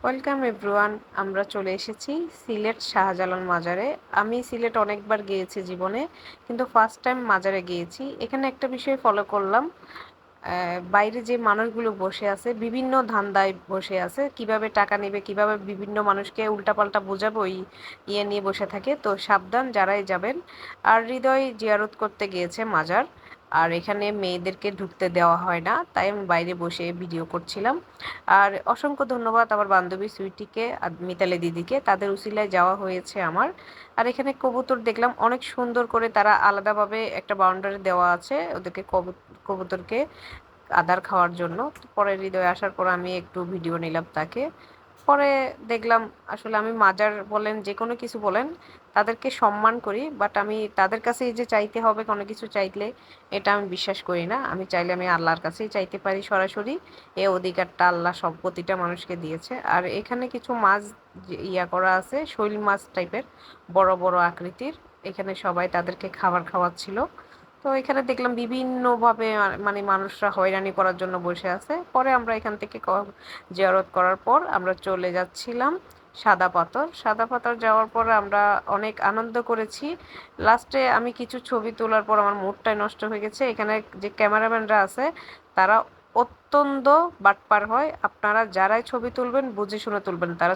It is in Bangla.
Welcome everyone. আমরা চলে এসেছি সিলেট শাহজালাল মাজারে। আমি সিলেট অনেকবার গিয়েছি জীবনে, কিন্তু ফার্স্ট টাইম মাজারে গিয়েছি। এখানে একটা বিষয় ফলো করলাম, বাইরে যে মানুষগুলো বসে আছে বিভিন্ন ধান্দায় বসে আছে, কিভাবে টাকা নেবে, কিভাবে বিভিন্ন মানুষকে উল্টাপাল্টা বোঝাবো, ওই ইয়ে নিয়ে বসে থাকে। তো সাবধান যারাই যাবেন। আর হৃদয় জিয়ারত করতে গিয়েছে মাজার, আর এখানে মেয়েদেরকে ঢুকতে দেওয়া হয় না, তাই আমি বাইরে বসে ভিডিও করছিলাম। আর অসংখ্য ধন্যবাদ আমার বান্ধবী সুইটিকে আর মিতালি দিদিকে, তাদের উসিলায় যাওয়া হয়েছে আমার। আর এখানে কবুতর দেখলাম অনেক সুন্দর করে, তারা আলাদাভাবে একটা বাউন্ডারি দেওয়া আছে ওদেরকে, কবুতরকে আদার খাওয়ার জন্য। পরে হৃদয় আসার পর আমি একটু ভিডিও নিলাম তাকে। পরে দেখলাম আসলে আমি মাজার বলেন যে কোনো কিছু বলেন তাদেরকে সম্মান করি, বাট আমি তাদের কাছে এই যে চাইতে হবে কোনো কিছু চাইলে, এটা আমি বিশ্বাস করি না। আমি চাইলে আমি আল্লাহর কাছেই চাইতে পারি সরাসরি। এই অধিকারটা আল্লাহ সব প্রতিটা মানুষকে দিয়েছে। আর এখানে কিছু মাছ ইয়া করা আছে, শৈল মাছ টাইপের, বড় বড় আকৃতির। এখানে সবাই তাদেরকে খাবার খাওয়াচ্ছিল। তো এখানে দেখলাম বিভিন্নভাবে মানে মানুষরা হয়রানি করার জন্য বসে আছে। পরে আমরা এখান থেকে জিয়ারত করার পর আমরা চলে যাচ্ছিলাম সাদা পাথর। সাদা পাথর যাওয়ার পর আমরা অনেক আনন্দ করেছি। লাস্টে আমি কিছু ছবি তোলার পর আমার মুডটাই নষ্ট হয়ে গেছে। এখানে যে ক্যামেরাম্যানরা আছে তারা অত্যন্ত বাটপার হয়। আপনারা যারাই ছবি তুলবেন বুঝে শুনে তুলবেন, তারা